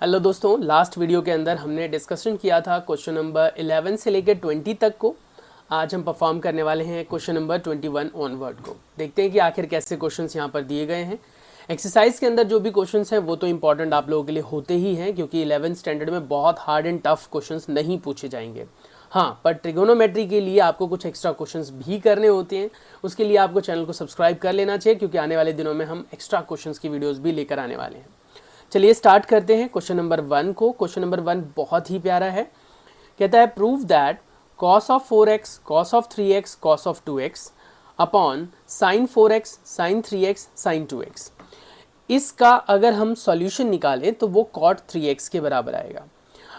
Hello दोस्तों, last video के अंदर हमने डिस्कशन किया था क्वेश्चन नंबर 11 से लेकर 20 तक को। आज हम परफॉर्म करने वाले हैं क्वेश्चन नंबर 21 ऑनवर्ड को। देखते हैं कि आखिर कैसे क्वेश्चंस यहाँ पर दिए गए हैं। एक्सरसाइज के अंदर जो भी क्वेश्चंस हैं वो तो इंपॉर्टेंट आप लोगों के लिए होते ही हैं, क्योंकि 11th स्टैंडर्ड में बहुत हार्ड एंड टफ क्वेश्चंस नहीं पूछे जाएंगे। हाँ, पर ट्रिगोनोमेट्री के लिए आपको कुछ एक्स्ट्रा क्वेश्चंस भी करने होते हैं। उसके लिए आपको चैनल को सब्सक्राइब कर लेना चाहिए, क्योंकि आने वाले दिनों में हम एक्स्ट्रा क्वेश्चंस की वीडियोज़ भी लेकर आने वाले हैं। चलिए स्टार्ट करते हैं क्वेश्चन नंबर 1 को। क्वेश्चन नंबर 1 बहुत ही प्यारा है। कहता है prove that cos of 4x, cos of 3x, cos of 2x upon sin 4x, sin 3x, sin 2x। इसका अगर हम सॉल्यूशन निकालें तो वो cot 3x के बराबर आएगा।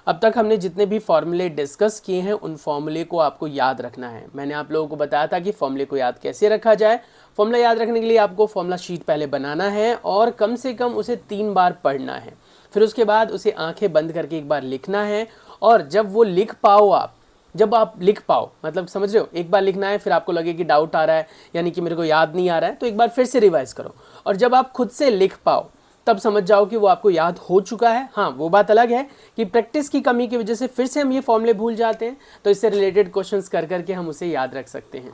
अब तक हमने जितने भी फॉर्मूले डिस्कस किए हैं उन फॉर्मूले को आपको याद रखना है। मैंने आप लोगों को बताया था कि फॉर्मूले को याद कैसे रखा जाए। फॉर्मूला याद रखने के लिए आपको फॉर्मूला शीट पहले बनाना है और कम से कम उसे 3 बार पढ़ना है। फिर उसके बाद उसे आंखें बंद करके एक बार लिखना है, और जब वो लिख पाओ जब आप लिख पाओ, मतलब समझ रहे हो, एक बार लिखना है, फिर आपको लगे कि डाउट आ रहा है यानी कि मेरे को याद नहीं आ रहा है, तो एक बार फिर से रिवाइज करो। और जब आप खुद से लिख पाओ तब समझ जाओ कि वो आपको याद हो चुका है। हाँ, वो बात अलग है कि प्रैक्टिस की कमी की वजह से फिर से हम ये फॉर्मूले भूल जाते हैं, तो इससे रिलेटेड क्वेश्चंस कर करके हम उसे याद रख सकते हैं।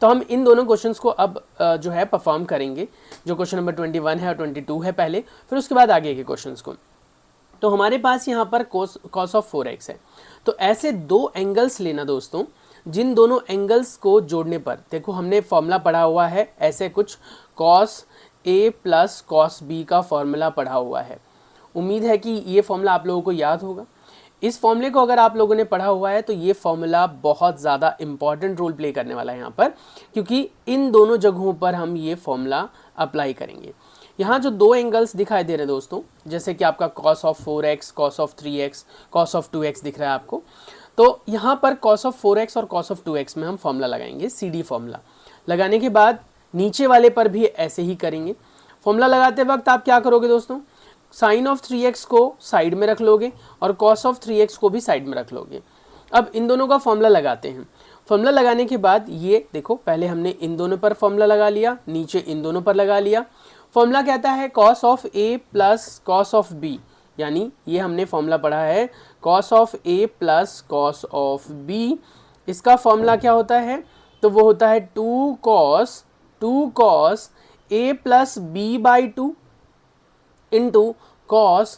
तो हम इन दोनों क्वेश्चंस को अब जो है परफॉर्म करेंगे। जो क्वेश्चन नंबर 21 है और 22 है पहले, फिर उसके बाद आगे के क्वेश्चंस को। तो हमारे पास यहाँ पर cos ऑफ 4x है। तो ऐसे दो एंगल्स लेना दोस्तों, जिन दोनों एंगल्स को जोड़ने पर, देखो हमने फॉर्मूला पढ़ा हुआ है ऐसे कुछ cos a plus cos b का फॉर्मूला पढ़ा हुआ है। उम्मीद है कि ये फॉर्मूला आप लोगों को याद होगा। इस फॉर्मूले को अगर आप लोगों ने पढ़ा हुआ है तो ये फॉर्मूला बहुत ज़्यादा इंपॉर्टेंट रोल प्ले करने वाला है यहाँ पर, क्योंकि इन दोनों जगहों पर हम ये फॉर्मूला अप्लाई करेंगे। यहाँ जो दो एंगल्स दिखाई दे रहे हैं दोस्तों, जैसे कि आपका cos of 4x, cos of 3x, cos of 2x दिख रहा है आपको, तो यहाँ पर cos ऑफ 4x और cos ऑफ 2x में हम फॉर्मूला लगाएंगे, CD फॉर्मूला। लगाने के बाद नीचे वाले पर भी ऐसे ही करेंगे। फॉर्मूला लगाते वक्त आप क्या करोगे दोस्तों, sin ऑफ 3x को साइड में रख लोगे और cos ऑफ 3x को भी साइड में रख लोगे। अब इन दोनों का फॉर्मूला लगाते हैं। फॉर्मूला लगाने के बाद ये देखो, पहले हमने इन दोनों पर फॉर्मूला लगा लिया, नीचे इन दोनों पर लगा लिया। फॉर्मूला कहता है cos of a plus cos of b, यानी ये हमने फॉर्मूला पढ़ा है cos of a plus cos of b। इसका फॉर्मूला क्या होता है, तो वो होता है 2 cos a plus b by 2 into cos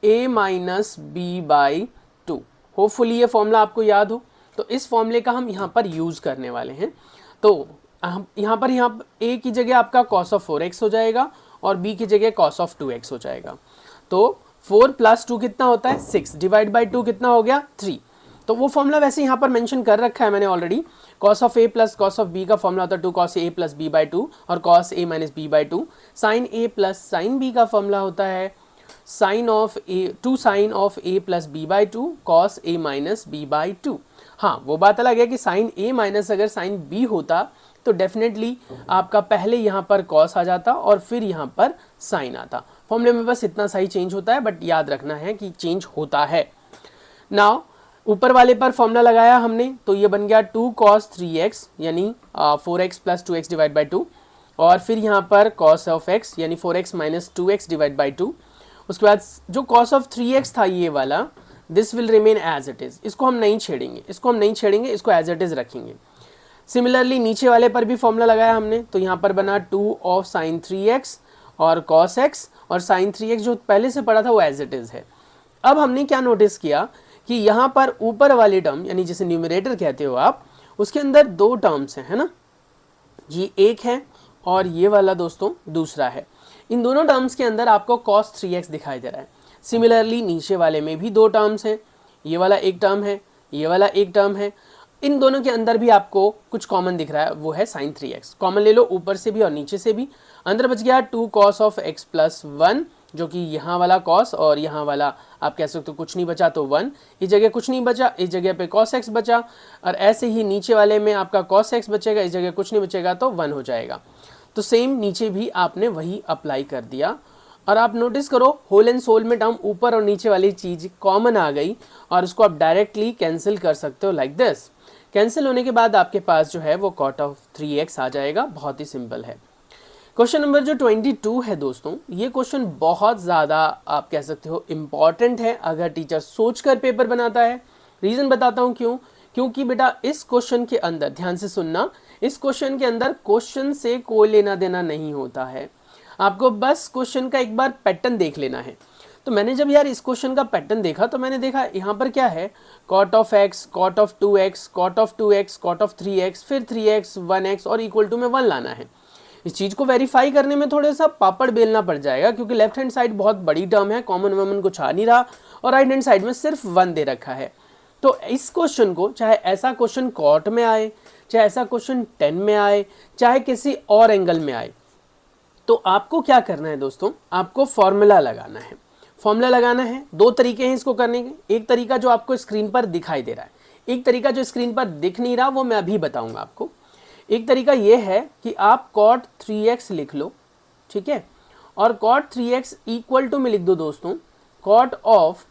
a minus b by 2। Hopefully ये फॉर्मूला आपको याद हो। तो इस फॉर्मूले का हम यहाँ पर यूज़ करने वाले हैं। तो हम यहाँ a की जगह आपका cos ऑफ 4x हो जाएगा और b की जगह cos ऑफ 2x हो जाएगा। तो 4 प्लस 2 कितना होता है 6, डिवाइड बाई 2 कितना हो गया 3। तो वो फॉर्मूला वैसे यहाँ पर मेंशन कर रखा है मैंने already. cos of a plus cos of b का फॉर्मूला होता है 2 cos a plus b by 2 और cos a minus b by 2। sin a plus sin b का फॉर्मूला होता है sin of a 2 sin of a plus b by 2 cos a minus b by 2। हाँ, वो बात अलग है कि sin a माइनस अगर sin b होता तो डेफिनेटली आपका पहले यहाँ पर cos आ जाता और फिर यहाँ पर sin आता। फॉर्मूले में बस इतना सा ही चेंज होता है, बट याद रखना है कि चेंज होता है। नाउ ऊपर वाले पर फॉर्मूला लगाया हमने, तो ये बन गया 2 cos 3x यानी 4x plus 2x divide by 2, और फिर यहाँ पर cos ऑफ x यानी 4x minus 2x divide by 2। उसके बाद जो cos ऑफ 3x था ये वाला, this will remain as it is. इसको हम नहीं छेड़ेंगे, इसको एज इट इज़ रखेंगे। सिमिलरली नीचे वाले पर भी फॉर्मूला लगाया हमने, तो यहाँ पर बना 2 ऑफ sin 3x और cos x, और sin 3x जो पहले से पढ़ा था वो एज इट इज़ है। अब हमने क्या नोटिस किया कि यहाँ पर ऊपर वाली टर्म यानी जिसे न्यूमरेटर कहते हो आप, उसके अंदर दो टर्म्स हैं, है ना, ये एक है और ये वाला दोस्तों दूसरा है। इन दोनों टर्म्स के अंदर आपको cos 3x दिखाई दे रहा है। सिमिलरली नीचे वाले में भी दो टर्म्स हैं, ये वाला एक टर्म है, ये वाला एक टर्म है। इन दोनों के अंदर भी आपको कुछ कॉमन दिख रहा है, वो है sin 3x। कॉमन ले लो ऊपर से भी और नीचे से भी। अंदर बच गया 2 cos ऑफ x प्लस 1, जो कि यहाँ वाला cos और यहाँ वाला आप कह सकते हो कुछ नहीं बचा तो 1। इस जगह कुछ नहीं बचा, इस जगह पे cos x बचा, और ऐसे ही नीचे वाले में आपका cos x बचेगा, इस जगह कुछ नहीं बचेगा तो 1 हो जाएगा। तो सेम नीचे भी आपने वही अप्लाई कर दिया। और आप नोटिस करो होल एंड सोल में टर्म ऊपर और नीचे वाली चीज़ कॉमन आ गई, और उसको आप डायरेक्टली कैंसिल कर सकते हो लाइक दिस। कैंसिल होने के बाद आपके पास जो है वो cot ऑफ 3x आ जाएगा। बहुत ही सिंपल है। क्वेश्चन नंबर जो 22 है दोस्तों, ये क्वेश्चन बहुत ज़्यादा आप कह सकते हो इम्पॉर्टेंट है अगर टीचर सोचकर पेपर बनाता है। रीज़न बताता हूँ क्यों। क्योंकि बेटा इस क्वेश्चन के अंदर ध्यान से सुनना, इस क्वेश्चन के अंदर क्वेश्चन से कोई लेना देना नहीं होता है। आपको बस क्वेश्चन का एक बार पैटर्न देख लेना है। तो मैंने जब यार इस क्वेश्चन का पैटर्न देखा तो मैंने देखा यहाँ पर क्या है, cot of x, cot of 2x, cot of 2x, cot of 3x, फिर 3x, 1x और इक्वल टू में 1 लाना है। इस चीज़ को वेरीफाई करने में थोड़ा सा पापड़ बेलना पड़ जाएगा, क्योंकि लेफ्ट हैंड साइड बहुत बड़ी टर्म है, कॉमन वमन कुछ आ नहीं रहा, और राइट हैंड साइड में सिर्फ 1 दे रखा है। तो इस क्वेश्चन को चाहे ऐसा क्वेश्चन कॉट में आए, चाहे ऐसा क्वेश्चन 10 में आए, चाहे किसी और एंगल में आए, तो आपको क्या करना है दोस्तों, आपको फॉर्मूला लगाना है। फॉर्मूला लगाना है, दो तरीके हैं इसको करने के। एक तरीका जो आपको स्क्रीन पर दिखाई दे रहा है, एक तरीका जो स्क्रीन पर दिख नहीं रहा वो मैं अभी बताऊंगा आपको। एक तरीका ये है कि आप cot 3x लिख लो, ठीक है, और cot 3x इक्वल टू में लिख दो दोस्तों cot of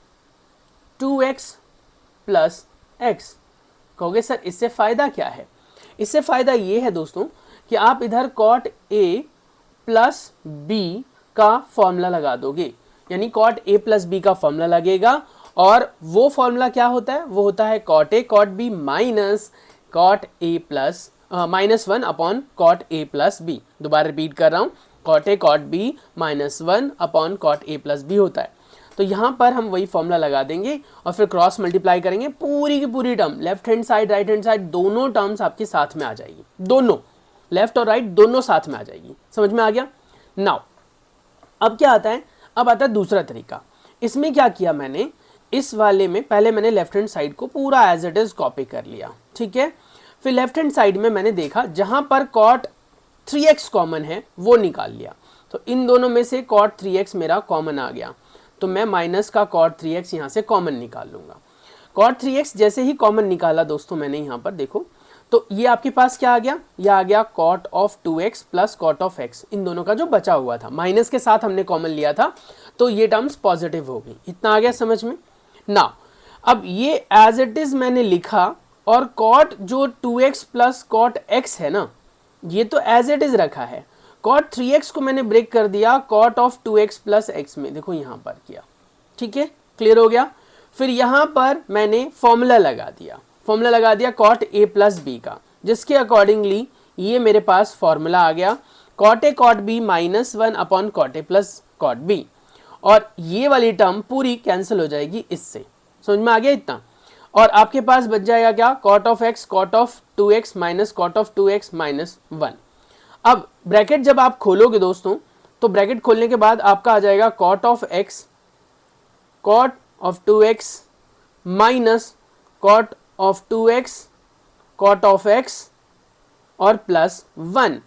2x plus x। कहोगे सर इससे फ़ायदा क्या है? इससे फ़ायदा ये है दोस्तों कि आप इधर cot a प्लस b का फॉर्मूला लगा दोगे, यानी cot a प्लस b का फॉर्मूला लगेगा, और वो फॉर्मूला क्या होता है, वो होता है cot a cot b minus cot a plus -1 upon cot a plus b। दोबारा रिपीट कर रहा हूँ, cot a cot b -1 upon cot a plus b होता है। तो यहाँ पर हम वही फॉर्मूला लगा देंगे और फिर क्रॉस मल्टीप्लाई करेंगे, पूरी की पूरी term left hand side right hand side दोनों टर्म्स आपके साथ में आ जाएगी, दोनों लेफ्ट और राइट दोनों साथ में आ जाएगी। समझ में आ गया? नाउ अब क्या आता है, अब आता है दूसरा तरीका। इसमें क्या किया मैंने, इस वाले में पहले मैंने लेफ्ट हैंड साइड को पूरा एज इट इज कॉपी कर लिया, ठीक है। फिर लेफ्ट हैंड साइड में मैंने देखा जहां पर cot 3x कॉमन है वो निकाल लिया, तो इन दोनों में से cot 3x मेरा कॉमन आ गया, तो मैं माइनस का cot 3x यहाँ से कॉमन निकाल लूँगा। cot 3x जैसे ही कॉमन निकाला दोस्तों मैंने यहाँ पर देखो, तो ये आपके पास क्या आ गया, ये आ गया cot of 2x plus cot of x, इन दोनों का जो बचा हुआ था माइनस के साथ हमने कॉमन लिया था, तो ये टर्म्स पॉजिटिव हो गई। इतना आ गया समझ में ना। अब ये एज इट इज मैंने लिखा, और cot जो 2x प्लस cot x है ना, ये तो एज इट इज रखा है। cot 3x को मैंने ब्रेक कर दिया cot of 2x plus x में, देखो यहाँ पर किया, ठीक है, क्लियर हो गया। फिर यहाँ पर मैंने फॉर्मूला लगा दिया, फॉर्मूला लगा दिया cot a प्लस b का, जिसके अकॉर्डिंगली ये मेरे पास फॉर्मूला आ गया cot a cot b -1 upon cot a plus cot b, और ये वाली टर्म पूरी कैंसिल हो जाएगी इससे। समझ में आ गया इतना? और आपके पास बच जाएगा क्या, cot of x cot of 2x minus cot of 2x minus 1। अब ब्रैकेट जब आप खोलोगे दोस्तों, तो ब्रैकेट खोलने के बाद आपका आ जाएगा cot of x cot of 2x minus cot of 2x cot of x और प्लस 1।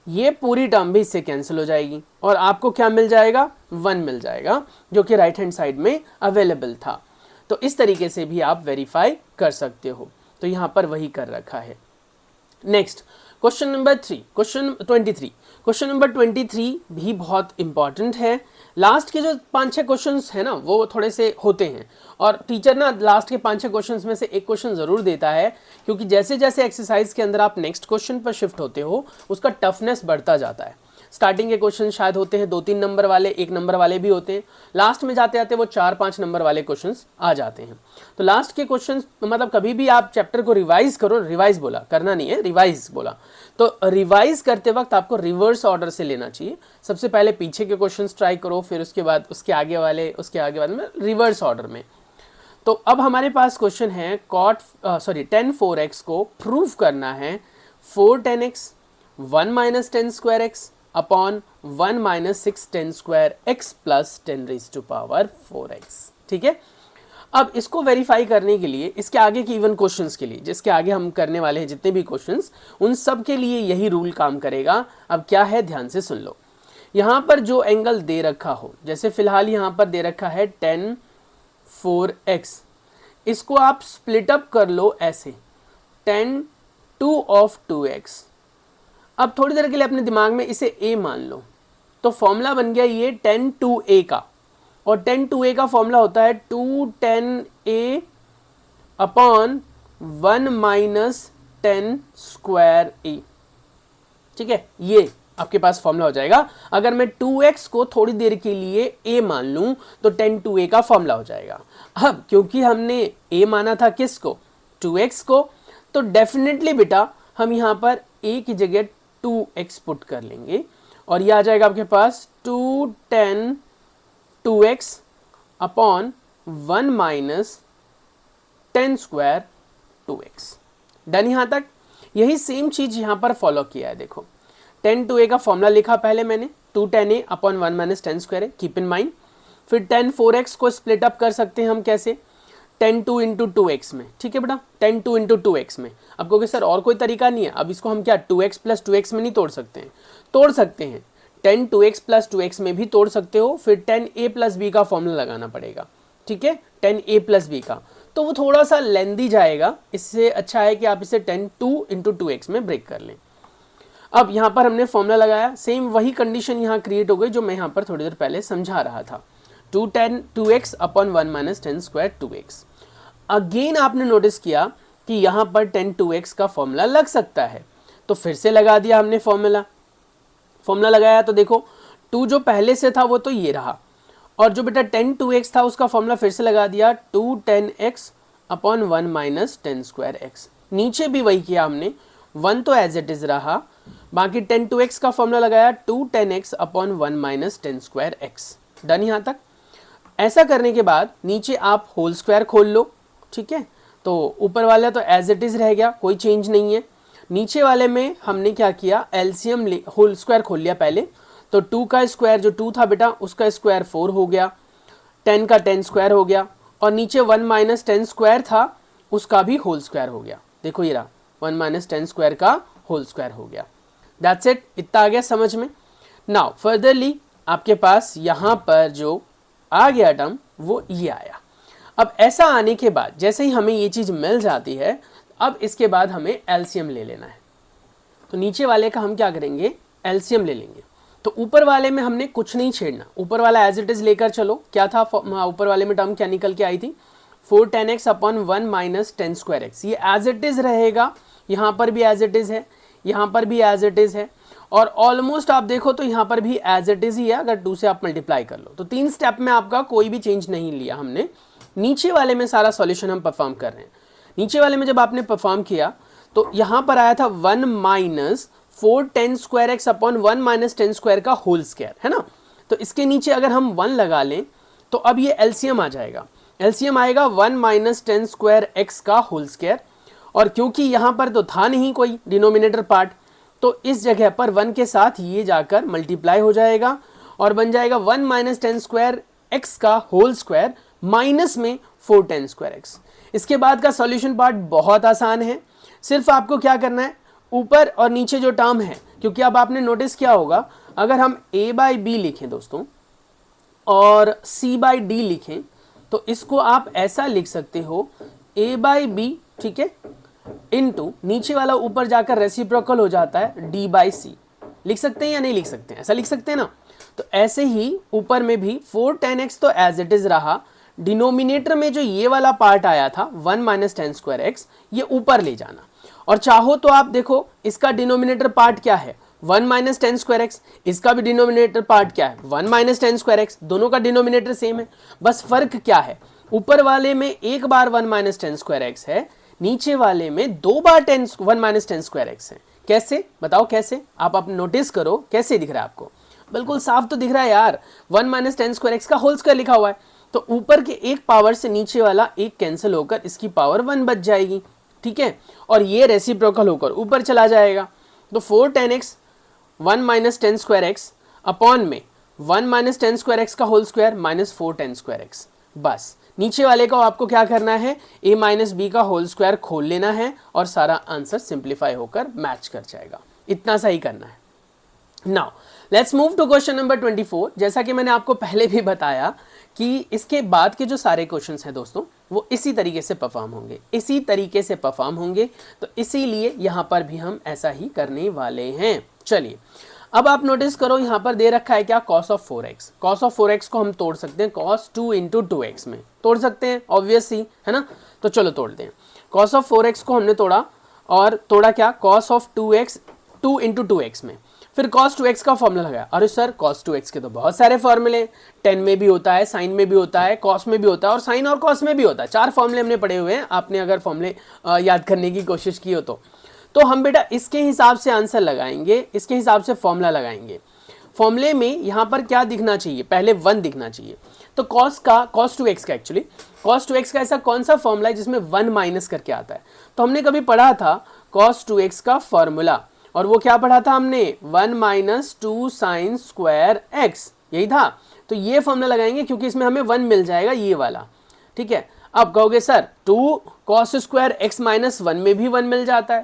ये पूरी टर्म भी इससे कैंसिल हो जाएगी और आपको क्या मिल जाएगा, 1 मिल जाएगा, जो कि राइट हैंड साइड में अवेलेबल था। तो इस तरीके से भी आप वेरीफाई कर सकते हो। तो यहाँ पर वही कर रखा है। Next question number 3, question 23। Question number 23 भी बहुत इंपॉर्टेंट है। लास्ट के जो 5-6 क्वेश्चंस है ना वो थोड़े से होते हैं, और टीचर ना लास्ट के 5-6 क्वेश्चंस में से एक क्वेश्चन ज़रूर देता है, क्योंकि जैसे जैसे एक्सरसाइज के अंदर आप नेक्स्ट क्वेश्चन पर शिफ्ट होते हो उसका टफनेस बढ़ता जाता है। स्टार्टिंग के क्वेश्चन शायद होते हैं 2-3 नंबर वाले, 1 नंबर वाले भी होते हैं, लास्ट में जाते जाते वो 4-5 नंबर वाले क्वेश्चंस आ जाते हैं। तो लास्ट के क्वेश्चंस मतलब कभी भी आप चैप्टर को रिवाइज करो, रिवाइज बोला करना नहीं है, रिवाइज बोला, तो रिवाइज करते वक्त आपको रिवर्स ऑर्डर से लेना चाहिए। सबसे पहले पीछे के क्वेश्चंस ट्राई करो, फिर उसके बाद उसके आगे वाले में रिवर्स ऑर्डर में। तो अब हमारे पास क्वेश्चन है tan 4x को प्रूव करना है 4 tan x 1 minus ten square x upon 1 minus 6 tan square x plus 10⁴x। ठीक है, अब इसको वेरीफाई करने के लिए इसके आगे के इवन क्वेश्चंस के लिए, जिसके आगे हम करने वाले हैं जितने भी क्वेश्चंस, उन सब के लिए यही रूल काम करेगा। अब क्या है ध्यान से सुन लो। यहाँ पर जो एंगल दे रखा हो, जैसे फिलहाल यहाँ पर दे रखा है tan 4x, इसको आप स्प्लिट अप कर लो ऐसे tan 2 ऑफ 2x। अब थोड़ी देर के लिए अपने दिमाग में इसे a मान लो, तो फॉर्मूला बन गया ये tan 2a का, और tan 2a का फॉर्मूला होता है 2 tan a upon 1 minus 10 square a। ठीक है, ये आपके पास फॉर्मूला हो जाएगा। अगर मैं 2x को थोड़ी देर के लिए a मान लूं तो 10 का फॉर्मूला हो जाएगा। अब क्योंकि हमने a माना था किसको, 2x को, तो डेफिनेटली बेटा हम यहाँ पर a की जगह 2x पुट कर लेंगे और ये आ जाएगा आपके पास 2x upon 1 minus 10 square 2x। Done यहाँ तक। यही सेम चीज यहाँ पर फॉलो किया है। देखो 10 का फॉर्मूला लिखा पहले मैंने, 210a अपॉन 1 माइनस 10 स्क्वायर है, कीप इन माइंड। फिर 10 को स्प्लिट अप कर सकते हैं हम कैसे, 10 इंटू 2x में, ठीक है बेटा, 10 इंटू 2x में। अब कहोगे सर और कोई तरीका नहीं है, अब इसको हम क्या 2x प्लस 2x में नहीं तोड़ सकते हैं? तोड़ सकते हैं, 10 प्लस 2x में भी तोड़ सकते हो। फिर 10a प्लस b का फॉर्मूला लगाना पड़ेगा, ठीक है, 10a प्लस b का, तो वो थोड़ा सा लेंदी जाएगा। इससे अच्छा है कि आप इसे 10 इंटू 2x में ब्रेक कर लें। अब यहाँ पर हमने फॉर्मूला लगाया, सेम वही कंडीशन यहाँ क्रिएट हो गई जो मैं यहाँ पर थोड़ी देर पहले समझा रहा था, 2x upon 1 minus 10 square 2x। Again आपने नोटिस किया कि यहाँ पर 2x का फॉर्मूला लग सकता है, तो फिर से लगा दिया हमने फॉर्मूला लगाया। तो देखो 2 जो पहले से था वो तो ये रहा, और जो बेटा 2x था उसका फॉर्मूला फिर से लगा दिया, 210x upon 1 minus 10 square x। नीचे भी वही किया हमने, 1 तो एज इट इज रहा, बाकी 2x का फॉर्मूला लगाया, 210x upon 1 minus 10 square x। Done यहाँ तक। ऐसा करने के बाद नीचे आप होल स्क्वायर खोल लो, ठीक है, तो ऊपर वाला तो एज इट इज रह गया, कोई चेंज नहीं है। नीचे वाले में हमने क्या किया, एलसीएम होल स्क्वायर खोल लिया पहले, तो 2 का स्क्वायर जो 2 था बेटा उसका स्क्वायर 4 हो गया, 10 का 10 स्क्वायर हो गया, और नीचे 1 माइनस 10 स्क्वायर था उसका भी होल स्क्वायर हो गया। देखो ये रहा 1 माइनस 10 स्क्वायर का होल स्क्वायर हो गया। दैट्स इट, इतना आ गया समझ में। नाउ फर्दरली आपके पास यहाँ पर जो आ गया टर्म वो ये आया। अब ऐसा आने के बाद जैसे ही हमें ये चीज़ मिल जाती है, अब इसके बाद हमें एलसीएम ले लेना है। तो नीचे वाले का हम क्या करेंगे, एलसीएम ले लेंगे। तो ऊपर वाले में हमने कुछ नहीं छेड़ना, ऊपर वाला एज इट इज लेकर चलो। क्या था ऊपर वाले में टर्म क्या निकल के आई थी, 410x upon 1 minus 10 square x। ये एज इट इज रहेगा, यहाँ पर भी एज इट इज है, यहाँ पर भी एज इट इज है, और ऑलमोस्ट आप देखो तो यहाँ पर भी एज इट इज ही है अगर 2 से आप मल्टीप्लाई कर लो तो। 3 स्टेप में आपका कोई भी चेंज नहीं लिया हमने। नीचे वाले में सारा सॉल्यूशन हम परफॉर्म कर रहे हैं। नीचे वाले में जब आपने परफॉर्म किया तो यहाँ पर आया था 1 minus 410 square x upon 1 minus 10 square का होल स्क्वायर, है ना। तो इसके नीचे अगर हम 1 लगा लें तो अब ये एलसीएम आ जाएगा। एलसीएम आएगा 1 माइनस 10 स्क्वायर एक्स का होल स्क्वायर, और क्योंकि यहाँ पर तो था नहीं कोई डिनोमिनेटर पार्ट, तो इस जगह पर 1 के साथ ये जाकर मल्टीप्लाई हो जाएगा और बन जाएगा 1 माइनस 10 स्क्वायर एक्स का होल स्क्वायर माइनस में 410 स्क्वायर एक्स। इसके बाद का सॉल्यूशन पार्ट बहुत आसान है, सिर्फ आपको क्या करना है, ऊपर और नीचे जो टर्म है, क्योंकि अब आपने नोटिस किया होगा अगर हम a बाई बी लिखें दोस्तों और c बाई डी लिखें तो इसको आप ऐसा लिख सकते हो a बाई बी, ठीक है, इनटू नीचे वाला ऊपर जाकर रेसिप्रोकल हो जाता है d बाई सी। लिख सकते हैं या नहीं लिख सकते हैं, ऐसा लिख सकते हैं ना। तो ऐसे ही ऊपर में भी 410x तो एज इट इज रहा, डिनोमिनेटर में जो ये वाला पार्ट आया था 1 माइनस 10 स्क्वायर एक्स, ये ऊपर ले जाना। और चाहो तो आप देखो इसका डिनोमिनेटर पार्ट क्या है, 1 माइनस 10 स्क्वायर एक्स, इसका भी डिनोमिनेटर पार्ट क्या है, 1 माइनस 10 स्क्वायर एक्स। दोनों का डिनोमिनेटर सेम है, बस फर्क क्या है, ऊपर वाले में एक बार 1 माइनस 10 स्क्वायर एक्स है, नीचे वाले में 2 बार 1 माइनस 10 स्क्वायर एक्स है। कैसे बताओ, कैसे आप नोटिस करो कैसे दिख रहा है आपको, बिल्कुल साफ तो दिख रहा है यार, 1 माइनस 10 स्क्वायर एक्स का होल स्क्वायर लिखा हुआ है, तो ऊपर के एक पावर से नीचे वाला एक कैंसिल होकर इसकी पावर 1 बच जाएगी, ठीक है, और ये रेसिप्रोकल होकर ऊपर चला जाएगा। तो 410x 1 minus 10 square x upon में 1 माइनस 10 स्क्वायर एक्स का whole square minus 410 square x. बस नीचे वाले को आपको क्या करना है, a माइनस बी का होल स्क्वायर खोल लेना है और सारा आंसर सिंप्लीफाई होकर मैच कर जाएगा। इतना सा ही करना है। Now let's move to question number 24। जैसा कि मैंने आपको पहले भी बताया कि इसके बाद के जो सारे क्वेश्चंस हैं दोस्तों वो इसी तरीके से परफॉर्म होंगे, तो इसीलिए यहाँ पर भी हम ऐसा ही करने वाले हैं। चलिए अब आप नोटिस करो यहाँ पर दे रखा है क्या, cos of 4x। cos of 4x को हम तोड़ सकते हैं cos 2 इंटू 2x में, तोड़ सकते हैं ऑब्वियसली, है ना। तो चलो तोड़ते हैं। cos ऑफ 4x को हमने तोड़ा, और तोड़ा क्या, cos of 2x 2 into 2x में, फिर cos 2x का फॉर्मूला लगाया। अरे सर cos 2x के तो बहुत सारे फॉर्मूले, टेन में भी होता है, साइन में भी होता है, cos में भी होता है और साइन और cos में भी होता है। 4 फॉर्मूले हमने पढ़े हुए हैं, आपने अगर फॉर्मूले याद करने की कोशिश की हो तो हम बेटा इसके हिसाब से आंसर लगाएंगे, इसके हिसाब से फॉर्मूला लगाएंगे। फॉर्मूले में यहाँ पर क्या दिखना चाहिए, पहले 1 दिखना चाहिए। तो cos 2x का एक्चुअली cos 2x का ऐसा कौन सा फॉर्मूला है जिसमें 1 माइनस करके आता है? तो हमने कभी पढ़ा था cos 2x का फॉर्मूला, और वो क्या पढ़ा था हमने, 1 माइनस 2 साइन स्क्वायर x, यही था। तो ये फॉर्मूला लगाएंगे क्योंकि इसमें हमें 1 मिल जाएगा, ये वाला, ठीक है। अब कहोगे sir 2 cos square x minus 1 में भी 1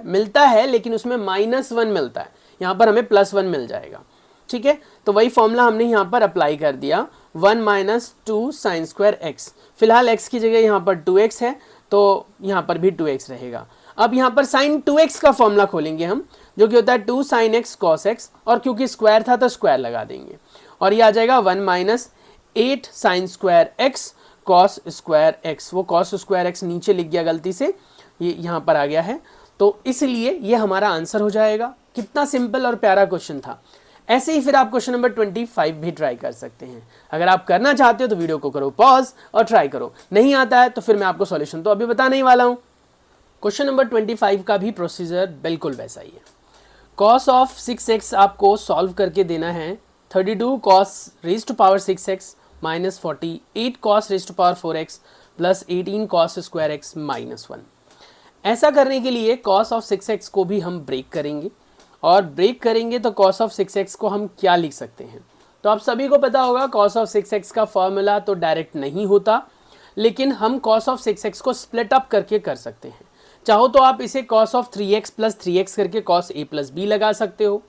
मिलता है लेकिन उसमें -1 मिलता है, यहाँ पर हमें +1 मिल जाएगा, ठीक है। तो वही फॉर्मूला हमने यहाँ पर अप्लाई कर दिया, 1 माइनस 2 साइन स्क्वायर x। फिलहाल x की जगह यहाँ पर 2x है तो यहाँ पर भी 2x रहेगा। अब यहाँ पर साइन 2x का फॉर्मूला खोलेंगे हम, जो कि होता है 2 साइन x cos x, और क्योंकि स्क्वायर था तो स्क्वायर लगा देंगे और ये आ जाएगा 1 minus 8 sine square x cos square x। वो cos स्क्वायर x नीचे लिख गया गलती से, ये यहाँ पर आ गया है, तो इसलिए ये हमारा आंसर हो जाएगा। कितना सिंपल और प्यारा क्वेश्चन था। ऐसे ही फिर आप क्वेश्चन नंबर 25 भी ट्राई कर सकते हैं। अगर आप करना चाहते हो तो वीडियो को करो पॉज और ट्राई करो, नहीं आता है तो फिर मैं आपको सॉल्यूशन तो अभी बताने ही वाला हूँ। क्वेश्चन नंबर 25 का भी प्रोसीजर बिल्कुल वैसा ही है। cos ऑफ 6x आपको सॉल्व करके देना है 32 cos raise to power 6x minus 48 cos raise to power 4x plus 18 cos square x minus 1। ऐसा करने के लिए cos ऑफ 6x को भी हम ब्रेक करेंगे, और ब्रेक करेंगे तो cos ऑफ 6x को हम क्या लिख सकते हैं? तो आप सभी को पता होगा cos ऑफ 6x का फॉर्मूला तो डायरेक्ट नहीं होता, लेकिन हम cos ऑफ 6x को स्प्लिट अप करके कर सकते हैं। चाहो तो आप इसे cos of 3x plus 3x करके cos a प्लस b लगा सकते हो,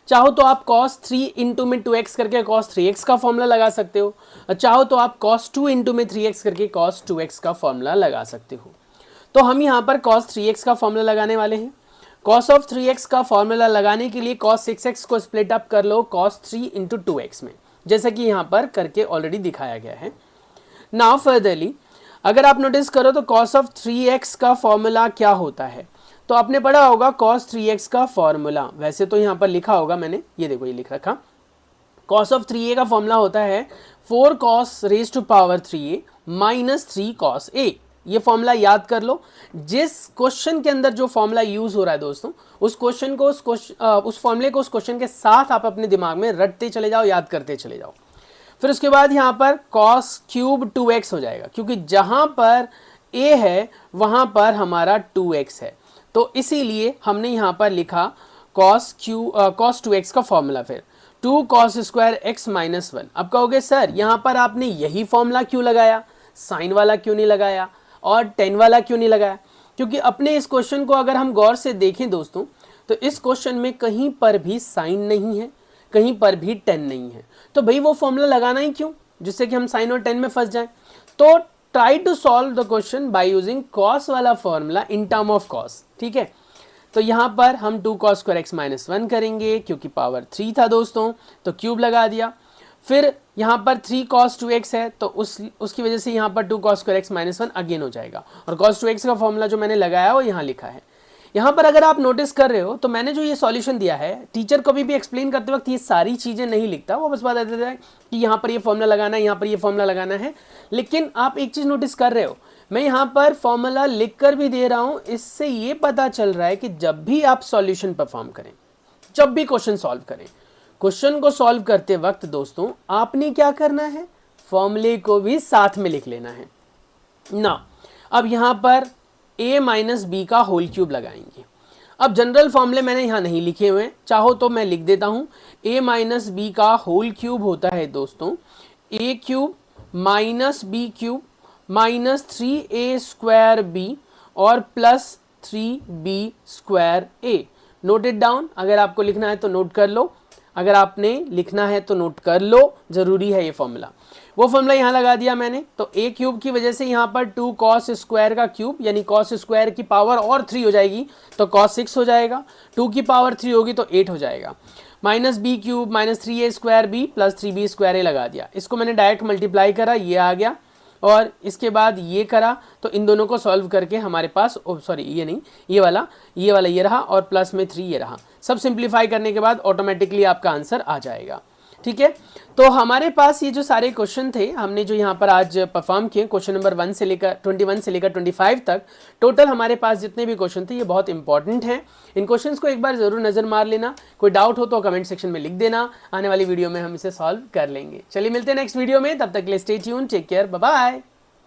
चाहो तो आप cos 3 इंटू में 2x करके cos 3x का फॉर्मूला लगा सकते हो, और चाहो तो आप cos 2 इंटू में 3x करके cos 2x का फॉर्मूला लगा सकते हो। तो हम यहाँ पर cos 3x का फॉर्मूला लगाने वाले हैं। cos ऑफ 3x का फॉर्मूला लगाने के लिए cos 6x को स्प्लिट अप कर लो cos 3 इंटू 2x में, जैसा कि यहाँ पर करके ऑलरेडी दिखाया गया है। नाउ फर्दरली अगर आप नोटिस करो तो cos ऑफ 3x का फॉर्मूला क्या होता है? तो आपने पढ़ा होगा cos 3x का फॉर्मूला, वैसे तो यहाँ पर लिखा होगा मैंने, ये देखो ये लिख रखा, cos ऑफ 3a का फॉर्मूला होता है 4 cos raise to power 3a minus 3 cos a। ये फॉर्मूला याद कर लो। जिस क्वेश्चन के अंदर जो फॉर्मूला यूज हो रहा है दोस्तों, उस क्वेश्चन को उस फॉर्मूले को उस क्वेश्चन के साथ आप अपने दिमाग में रटते चले जाओ, याद करते चले जाओ। फिर उसके बाद यहाँ पर cos क्यूब 2x हो जाएगा, क्योंकि जहाँ पर a है वहाँ पर हमारा 2x है, तो इसीलिए हमने यहाँ पर लिखा cos 2x का फॉर्मूला, फिर 2 cos स्क्वायर x माइनस 1। अब कहोगे सर यहाँ पर आपने यही फॉर्मूला क्यों लगाया, साइन वाला क्यों नहीं लगाया और टेन वाला क्यों नहीं लगाया? क्योंकि अपने इस क्वेश्चन को अगर हम गौर से देखें दोस्तों, तो इस क्वेश्चन में कहीं पर भी साइन नहीं है, कहीं पर भी टेन नहीं है, तो भाई वो फॉर्मूला लगाना ही क्यों, जिससे कि हम साइन और टेन में फंस जाएं। तो try to solve the question by using cos वाला formula in term of cos, ठीक है। तो यहाँ पर हम 2 cos स्क्वायर x माइनस 1 करेंगे, क्योंकि पावर 3 था दोस्तों तो क्यूब लगा दिया। फिर यहाँ पर 3 cos 2x है, तो उसकी वजह से यहाँ पर 2 cos square x minus 1 again हो जाएगा, और cos 2x का फॉर्मूला जो मैंने लगाया वो यहाँ लिखा है। यहाँ पर अगर आप नोटिस कर रहे हो तो मैंने जो ये सॉल्यूशन दिया है, टीचर कभी भी एक्सप्लेन करते वक्त ये सारी चीज़ें नहीं लिखता, वो बस बता देता है कि यहाँ पर ये फॉर्मूला लगाना है, यहाँ पर ये फॉर्मूला लगाना है। लेकिन आप एक चीज़ नोटिस कर रहे हो, मैं यहाँ पर फॉर्मूला लिख कर भी दे रहा हूँ, इससे ये पता चल रहा है कि जब भी आप सॉल्यूशन परफॉर्म करें, जब भी क्वेश्चन सॉल्व करें, क्वेश्चन को सॉल्व करते वक्त दोस्तों आपने क्या करना है, फॉर्मूले को भी साथ में लिख लेना है ना। अब यहाँ पर a माइनस बी का होल क्यूब लगाएंगे। अब जनरल फॉर्मूले मैंने यहाँ नहीं लिखे हुए हैं, चाहो तो मैं लिख देता हूँ। a माइनस बी का होल क्यूब होता है दोस्तों a cube minus B cube minus 3a square B और plus 3b square a। Note it down, अगर आपको लिखना है तो नोट कर लो, अगर आपने लिखना है तो नोट कर लो, जरूरी है ये फॉर्मूला। वो फॉर्मूला यहाँ लगा दिया मैंने, तो a क्यूब की वजह से यहाँ पर 2 cos स्क्वायर का क्यूब, यानी cos स्क्वायर की पावर और 3 हो जाएगी तो cos 6 हो जाएगा, 2 की पावर 3 होगी तो 8 हो जाएगा, minus B cube minus 3a square B plus 3b square A लगा दिया। इसको मैंने डायरेक्ट मल्टीप्लाई करा, ये आ गया, और इसके बाद ये करा, तो इन दोनों को सॉल्व करके हमारे पास, सॉरी ये नहीं, ये वाला ये रहा और प्लस में 3 ये रहा। सब सिंप्लीफाई करने के बाद ऑटोमेटिकली आपका आंसर आ जाएगा। ठीक है, तो हमारे पास ये जो सारे क्वेश्चन थे हमने जो यहाँ पर आज परफॉर्म किए, क्वेश्चन नंबर 1 से लेकर 21 से लेकर 25 तक, टोटल हमारे पास जितने भी क्वेश्चन थे ये बहुत इंपॉर्टेंट हैं। इन क्वेश्चंस को एक बार जरूर नजर मार लेना, कोई डाउट हो तो कमेंट सेक्शन में लिख देना, आने वाली वीडियो में हम इसे सॉल्व कर लेंगे। चलिए मिलते हैं नेक्स्ट वीडियो में, तब तक के लिए stay tune, take care, bye bye.